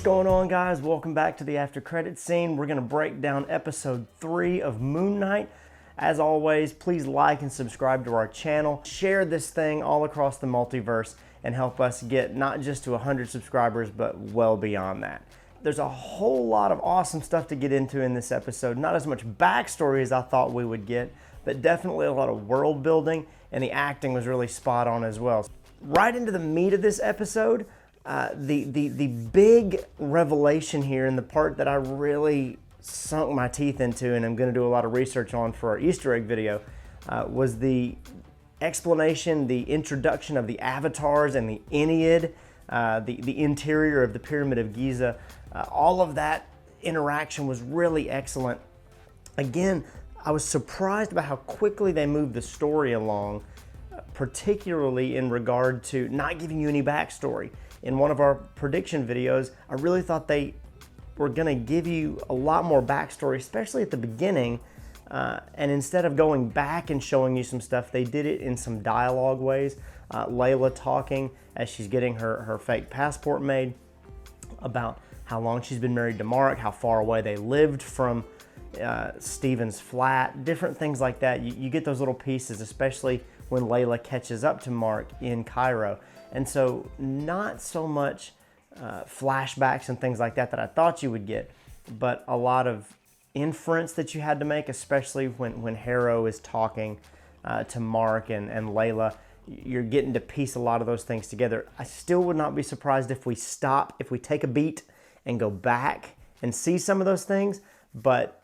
going on, guys? Welcome back to the after credits scene. We're going to break down episode 3 of Moon Knight. As always, please like and subscribe to our channel. Share this thing all across the multiverse and help us get not just to 100 subscribers, but well beyond that. There's a whole lot of awesome stuff to get into in this episode. Not as much backstory as I thought we would get, but definitely a lot of world building, and the acting was really spot on as well. Right into the meat of this episode, the big revelation here, and the part that I really sunk my teeth into and I'm going to do a lot of research on for our Easter egg video, was the explanation, the introduction of the avatars and the Ennead, the interior of the Pyramid of Giza. All of that interaction was really excellent. Again, I was surprised about how quickly they moved the story along, particularly in regard to not giving you any backstory. In one of our prediction videos, I really thought they were going to give you a lot more backstory, especially at the beginning. And instead of going back and showing you some stuff, they did it in some dialogue ways. Layla talking as she's getting her fake passport made, about how long she's been married to Mark, how far away they lived from Steven's flat, different things like that. You get those little pieces, especially when Layla catches up to Mark in Cairo. And so not so much flashbacks and things like that I thought you would get, but a lot of inference that you had to make, especially when Harrow is talking to Mark and Layla. You're getting to piece a lot of those things together. I still would not be surprised if we take a beat and go back and see some of those things, but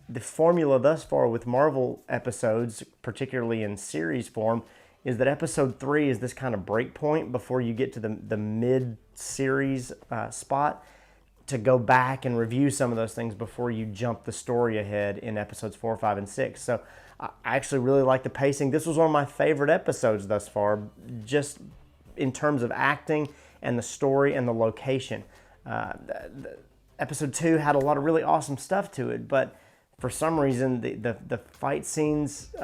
the formula thus far with Marvel episodes, particularly in series form, is that episode 3 is this kind of break point before you get to the mid-series spot, to go back and review some of those things before you jump the story ahead in episodes 4, 5, and 6. So I actually really like the pacing. This was one of my favorite episodes thus far, just in terms of acting and the story and the location. Episode 2 had a lot of really awesome stuff to it, but for some reason the fight scenes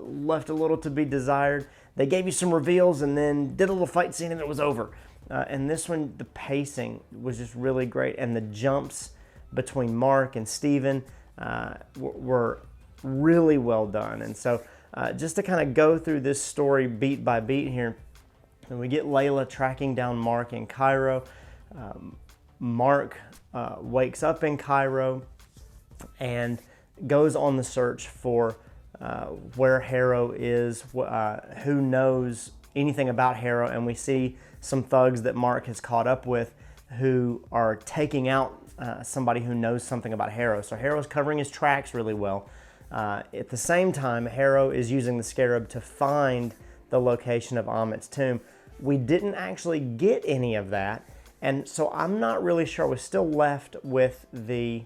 left a little to be desired. They gave you some reveals and then did a little fight scene and it was over. And this one, the pacing was just really great, and the jumps between Mark and Steven were really well done. And so just to kind of go through this story beat by beat here, and we get Layla tracking down Mark in Cairo. Mark wakes up in Cairo and goes on the search for where Harrow is, who knows anything about Harrow, and we see some thugs that Mark has caught up with who are taking out somebody who knows something about Harrow. So Harrow's covering his tracks really well. At the same time, Harrow is using the Scarab to find the location of Amit's tomb. We didn't actually get any of that, and so I'm not really sure. I was still left with the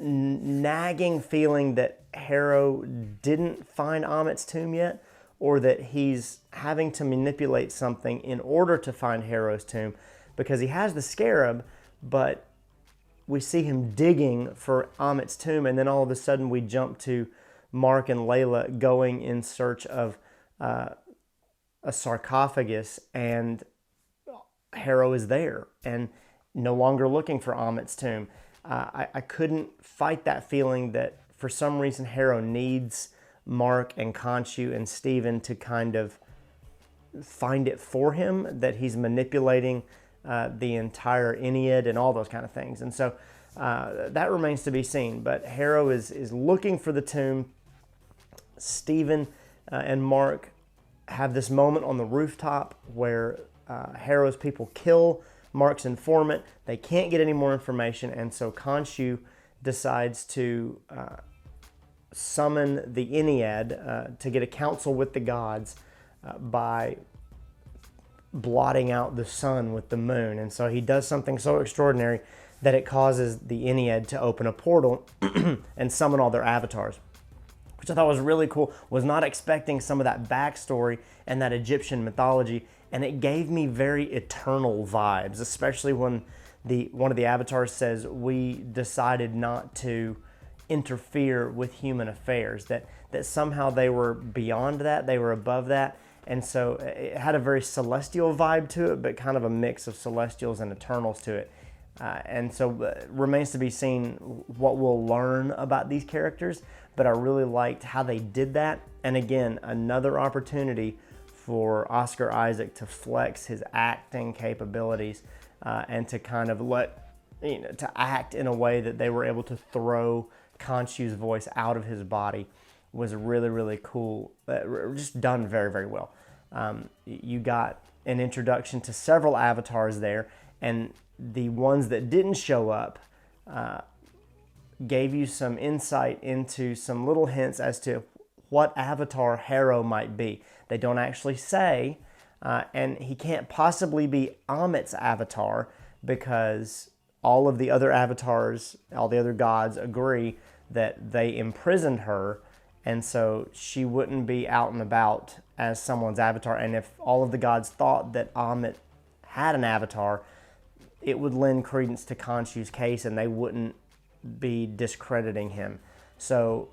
nagging feeling that Harrow didn't find Amit's tomb yet, or that he's having to manipulate something in order to find Harrow's tomb, because he has the Scarab, but we see him digging for Amit's tomb, and then all of a sudden we jump to Mark and Layla going in search of a sarcophagus, and Harrow is there and no longer looking for Amit's tomb. I couldn't fight that feeling that for some reason Harrow needs Mark and Khonshu and Steven to kind of find it for him, that he's manipulating the entire Ennead and all those kind of things. And so that remains to be seen. But Harrow is looking for the tomb. Steven and Mark have this moment on the rooftop where Harrow's people kill Mark's informant. They can't get any more information, and so Khonshu decides to summon the Ennead to get a council with the gods by blotting out the sun with the moon. And so he does something so extraordinary that it causes the Ennead to open a portal and summon all their avatars, which I thought was really cool. Was not expecting some of that backstory and that Egyptian mythology, and it gave me very Eternal vibes, especially when one of the avatars says, "We decided not to interfere with human affairs," that somehow they were beyond that, they were above that. And so it had a very celestial vibe to it, but kind of a mix of celestials and Eternals to it. And so remains to be seen what we'll learn about these characters, but I really liked how they did that. And again, another opportunity for Oscar Isaac to flex his acting capabilities and to kind of to act in a way that they were able to throw Khonshu's voice out of his body was really, really cool. Just done very, very well. You got an introduction to several avatars there, and the ones that didn't show up gave you some insight into some little hints as to what avatar Harrow might be. They don't actually say, and he can't possibly be Amit's avatar because all of the other avatars, all the other gods agree that they imprisoned her, and so she wouldn't be out and about as someone's avatar. And if all of the gods thought that Amit had an avatar, it would lend credence to Khonshu's case and they wouldn't be discrediting him. So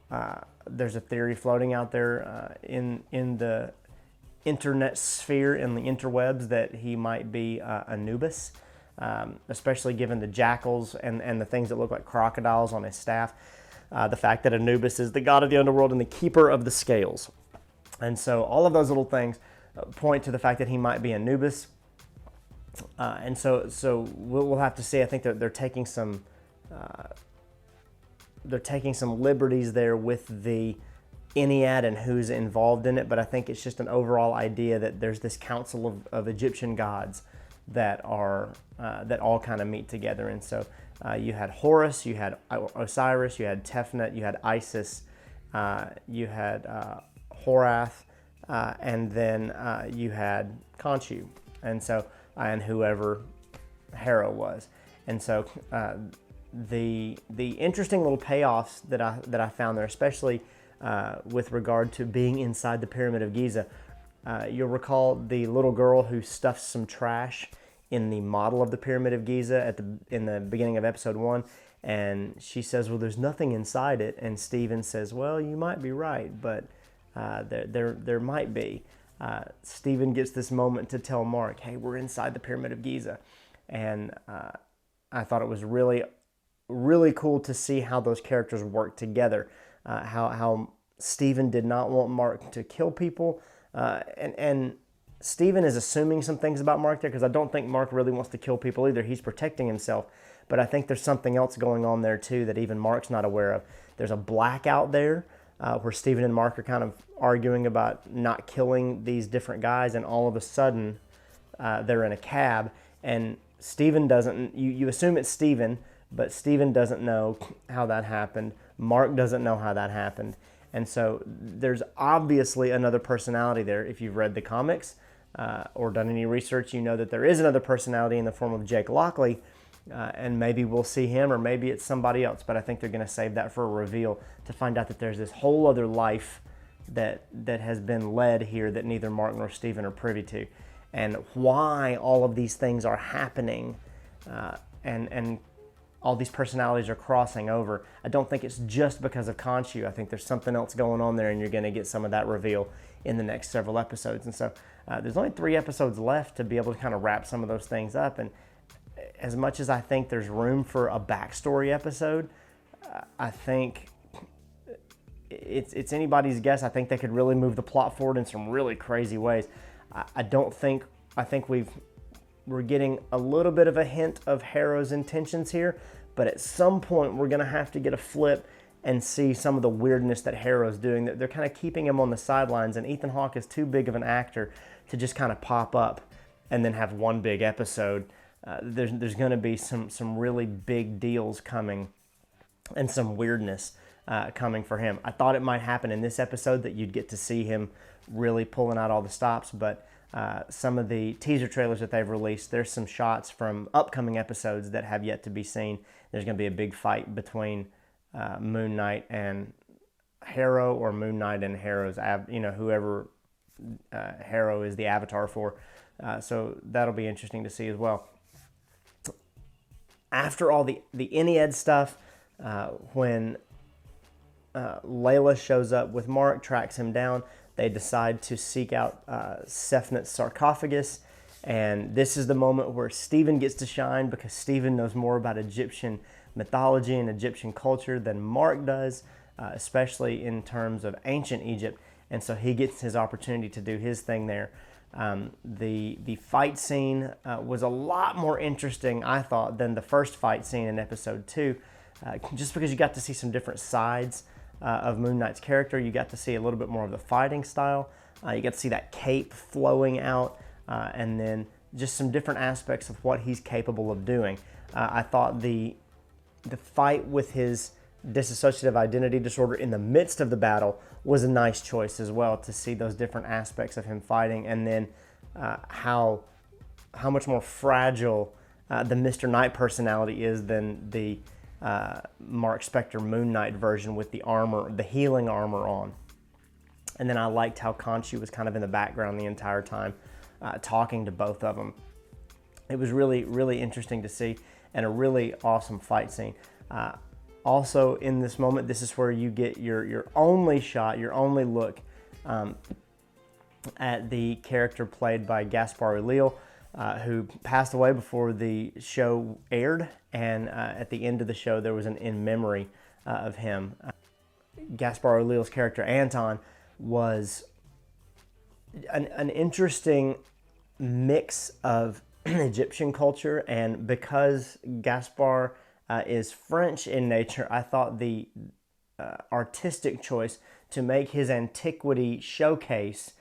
there's a theory floating out there in the internet sphere, in the interwebs, that he might be Anubis, especially given the jackals and the things that look like crocodiles on his staff. The fact that Anubis is the god of the underworld and the keeper of the scales. And so all of those little things point to the fact that he might be Anubis. And so we'll have to see. I think that they're taking some liberties there with the Ennead and who's involved in it. But I think it's just an overall idea that there's this council of Egyptian gods that are that all kind of meet together. And so you had Horus, you had Osiris, you had Tefnut, you had Isis, you had Horath, and then you had Khonshu. And so and whoever Harrow was. And so the interesting little payoffs that I found there, especially with regard to being inside the Pyramid of Giza, you'll recall the little girl who stuffs some trash in the model of the Pyramid of Giza in the beginning of episode 1, and she says, well, there's nothing inside it, and Steven says, well, you might be right, but there might be. Steven gets this moment to tell Mark, hey, we're inside the Pyramid of Giza. And I thought it was really, really cool to see how those characters work together. How Steven did not want Mark to kill people. And Steven is assuming some things about Mark there, because I don't think Mark really wants to kill people either. He's protecting himself. But I think there's something else going on there too that even Mark's not aware of. There's a blackout there. Where Steven and Mark are kind of arguing about not killing these different guys, and all of a sudden they're in a cab, and Steven doesn't, you assume it's Steven, but Steven doesn't know how that happened. Mark doesn't know how that happened. And so there's obviously another personality there. If you've read the comics or done any research, you know that there is another personality in the form of Jake Lockley. And maybe we'll see him, or maybe it's somebody else, but I think they're going to save that for a reveal to find out that there's this whole other life that has been led here that neither Mark nor Steven are privy to, and why all of these things are happening, and all these personalities are crossing over. I don't think it's just because of Khonshu. I think there's something else going on there, and you're going to get some of that reveal in the next several episodes. And so there's only 3 episodes left to be able to kind of wrap some of those things up. And as much as I think there's room for a backstory episode, I think it's anybody's guess. I think they could really move the plot forward in some really crazy ways. I think we're getting a little bit of a hint of Harrow's intentions here, but at some point we're going to have to get a flip and see some of the weirdness that Harrow's doing. They're kind of keeping him on the sidelines, and Ethan Hawke is too big of an actor to just kind of pop up and then have one big episode. There's going to be some really big deals coming and some weirdness coming for him. I thought it might happen in this episode, that you'd get to see him really pulling out all the stops, but some of the teaser trailers that they've released, there's some shots from upcoming episodes that have yet to be seen. There's going to be a big fight between Moon Knight and Harrow, or Moon Knight and Harrow's, whoever Harrow is the avatar for. So that'll be interesting to see as well. After all the Ennead stuff, when Layla shows up with Mark, tracks him down, they decide to seek out Sefnut's sarcophagus, And this is the moment where Stephen gets to shine, because Stephen knows more about Egyptian mythology and Egyptian culture than Mark does, especially in terms of ancient Egypt. And so he gets his opportunity to do his thing there. The fight scene was a lot more interesting, I thought, than the first fight scene in episode 2, just because you got to see some different sides of Moon Knight's character. You got to see a little bit more of the fighting style. You got to see that cape flowing out, and then just some different aspects of what he's capable of doing. I thought the fight with his dissociative identity disorder in the midst of the battle was a nice choice as well, to see those different aspects of him fighting, and then how much more fragile the Mr. Knight personality is than the Mark Spector Moon Knight version with the armor, the healing armor on. And then I liked how Khonshu was kind of in the background the entire time, talking to both of them. It was really, really interesting to see, and a really awesome fight scene. Also, in this moment, this is where you get your only shot, your only look at the character played by Gaspar Ulliel, who passed away before the show aired. And at the end of the show, there was an in memory of him. Gaspar Ulliel's character, Anton, was an interesting mix of Egyptian culture, and because Gaspar is French in nature, I thought the artistic choice to make his antiquity showcase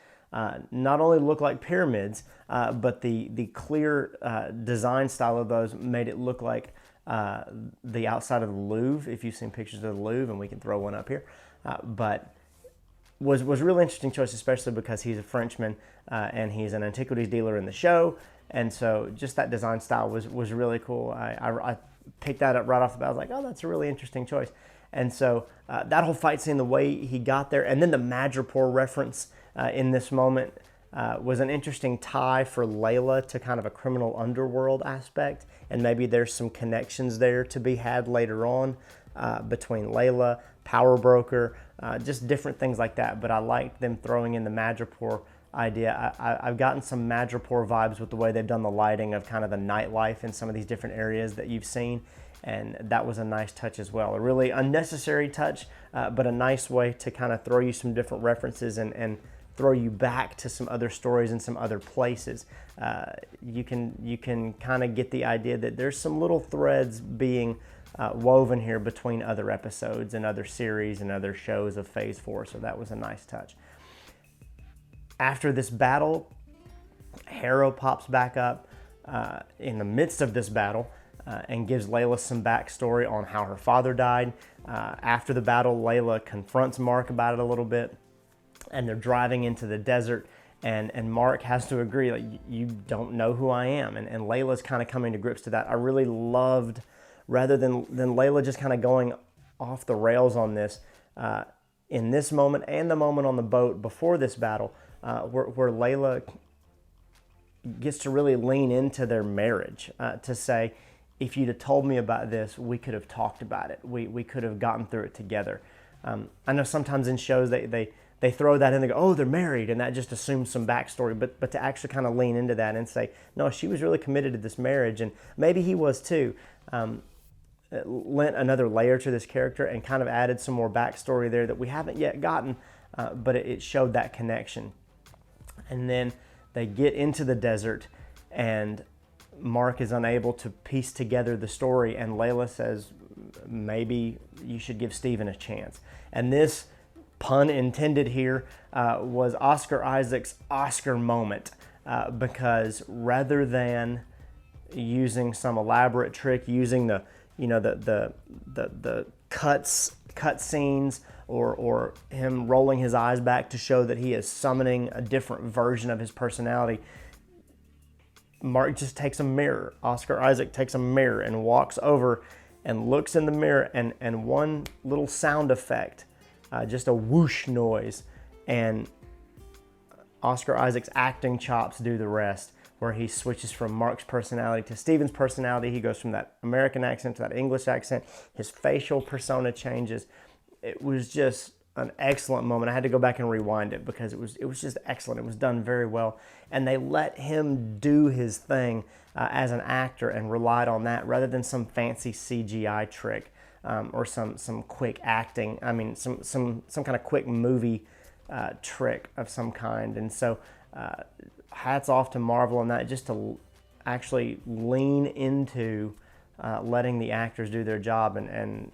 not only look like pyramids, but the clear design style of those made it look like the outside of the Louvre, if you've seen pictures of the Louvre, and we can throw one up here. But was a really interesting choice, especially because he's a Frenchman and he's an antiquities dealer in the show. And so just that design style was really cool. I picked that up right off the bat. I was like, oh, that's a really interesting choice. And so that whole fight scene, the way he got there, and then the Madripoor reference in this moment was an interesting tie for Layla to kind of a criminal underworld aspect. And maybe there's some connections there to be had later on between Layla, Power Broker, just different things like that. But I liked them throwing in the Madripoor idea. I've gotten some Madripoor vibes with the way they've done the lighting of kind of the nightlife in some of these different areas that you've seen, and that was a nice touch as well. A really unnecessary touch, but a nice way to kind of throw you some different references and throw you back to some other stories and some other places. You can kind of get the idea that there's some little threads being woven here between other episodes and other series and other shows of Phase 4, so that was a nice touch. After this battle, Harrow pops back up in the midst of this battle and gives Layla some backstory on how her father died. After the battle, Layla confronts Mark about it a little bit, and they're driving into the desert, and Mark has to agree, like, you don't know who I am. And Layla's kind of coming to grips to that. I really loved, rather than Layla just kind of going off the rails on this, in this moment and the moment on the boat before this battle, where Layla gets to really lean into their marriage, to say, if you'd have told me about this, we could have talked about it. We could have gotten through it together. I know sometimes in shows they throw that in, they go, oh, they're married, and that just assumes some backstory, but to actually kind of lean into that and say, no, she was really committed to this marriage, and maybe he was too. It lent another layer to this character and kind of added some more backstory there that we haven't yet gotten, but it showed that connection. And then they get into the desert, and Mark is unable to piece together the story, and Layla says, maybe you should give Stephen a chance. And this, pun intended here, was Oscar Isaac's Oscar moment, because rather than using some elaborate trick, using the cut scenes, or him rolling his eyes back to show that he is summoning a different version of his personality, Mark just takes a mirror. Oscar Isaac takes a mirror and walks over and looks in the mirror, and one little sound effect, just a whoosh noise, and Oscar Isaac's acting chops do the rest, where he switches from Mark's personality to Stephen's personality. He goes from that American accent to that English accent. His facial persona changes. It was just an excellent moment. I had to go back and rewind it because it was just excellent. It was done very well, and they let him do his thing as an actor and relied on that rather than some fancy CGI trick or some quick acting. I mean, some kind of quick movie trick of some kind. And so, hats off to Marvel on that, just to actually lean into letting the actors do their job, and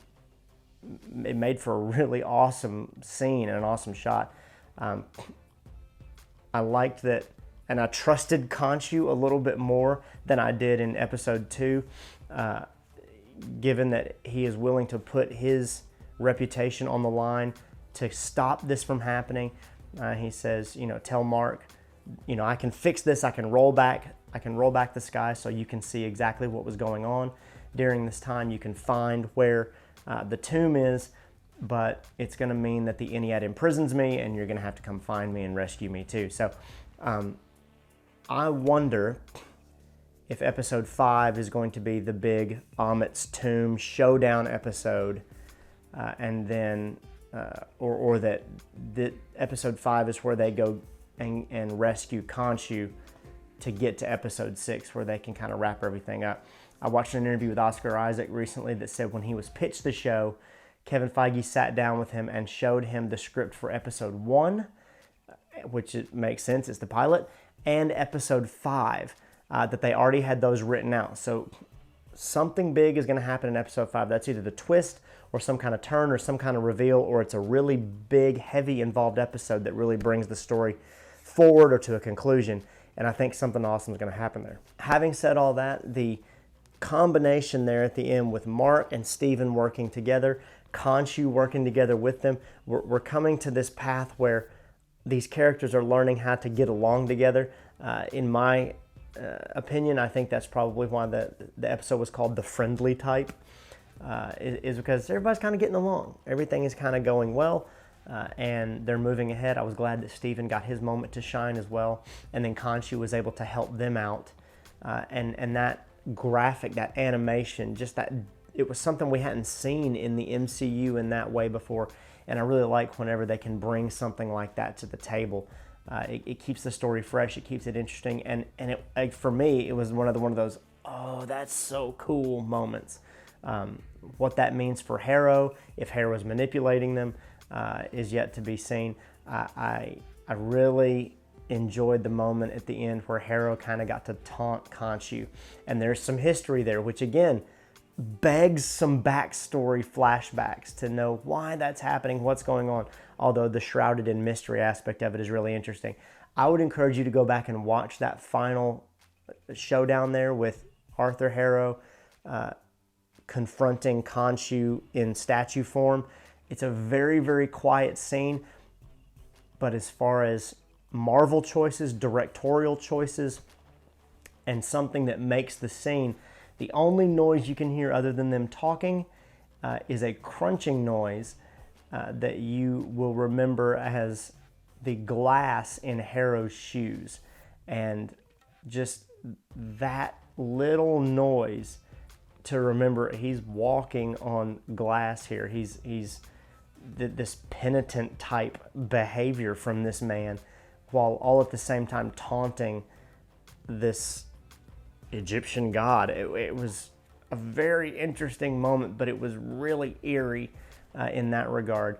it made for a really awesome scene and an awesome shot. I liked that, and I trusted Khonshu a little bit more than I did in episode 2, given that he is willing to put his reputation on the line to stop this from happening. He says, tell Mark, I can fix this. I can roll back the sky so you can see exactly what was going on during this time. You can find where the tomb is, but it's going to mean that the Ennead imprisons me, and you're going to have to come find me and rescue me too. So I wonder if episode 5 is going to be the big Amit's tomb showdown episode, and then or that episode 5 is where they go and rescue Khonshu to get to episode 6, where they can kind of wrap everything up. I watched an interview with Oscar Isaac recently that said when he was pitched the show, Kevin Feige sat down with him and showed him the script for episode 1, which it makes sense, it's the pilot, and episode 5, that they already had those written out. So something big is going to happen in episode 5. That's either the twist or some kind of turn or some kind of reveal, or it's a really big, heavy, involved episode that really brings the story forward or to a conclusion. And I think something awesome is going to happen there. Having said all that, the combination there at the end with Mark and Steven working together, Khonshu working together with them, we're coming to this path where these characters are learning how to get along together. In my opinion, I think that's probably why the episode was called The Friendly Type, is because everybody's kind of getting along. Everything is kind of going well, and they're moving ahead. I was glad that Steven got his moment to shine as well, and then Khonshu was able to help them out, and that graphic, that animation, just that, it was something we hadn't seen in the MCU in that way before, and I really like whenever they can bring something like that to the table. It keeps the story fresh, it keeps it interesting, and for me, it was one of those, oh, that's so cool moments. What that means for Harrow, if Harrow's manipulating them, is yet to be seen. I really enjoyed the moment at the end where Harrow kind of got to taunt Khonshu, and there's some history there, which again begs some backstory flashbacks to know why that's happening, what's going on, although the shrouded in mystery aspect of it is really interesting. I would encourage you to go back and watch that final showdown there with Arthur Harrow confronting Khonshu in statue form. It's a very, very quiet scene, but as far as Marvel choices, directorial choices, and something that makes the scene, the only noise you can hear other than them talking is a crunching noise that you will remember as the glass in Harrow's shoes. And just that little noise to remember he's walking on glass here. He's this penitent type behavior from this man, while all at the same time taunting this Egyptian god. It was a very interesting moment, but it was really eerie in that regard.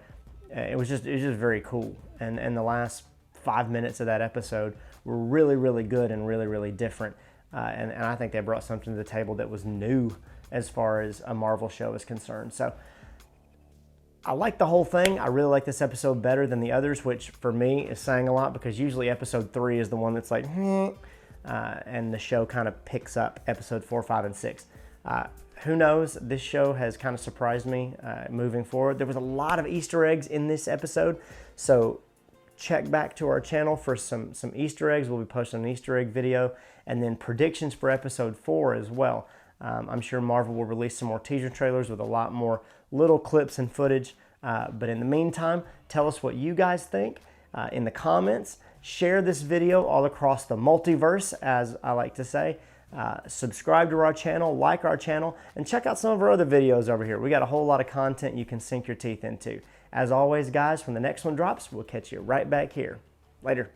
It was just very cool. And the last 5 minutes of that episode were really, really good and really, really different. And I think they brought something to the table that was new as far as a Marvel show is concerned. So I like the whole thing. I really like this episode better than the others, which for me is saying a lot, because usually episode 3 is the one that's like, and the show kind of picks up episode 4, 5, and 6. Who knows? This show has kind of surprised me moving forward. There was a lot of Easter eggs in this episode, so check back to our channel for some Easter eggs. We'll be posting an Easter egg video, and then predictions for episode 4 as well. I'm sure Marvel will release some more teaser trailers with a lot more little clips and footage. But in the meantime, tell us what you guys think in the comments. Share this video all across the multiverse, as I like to say. Subscribe to our channel, like our channel, and check out some of our other videos over here. We got a whole lot of content you can sink your teeth into. As always, guys, when the next one drops, we'll catch you right back here. Later.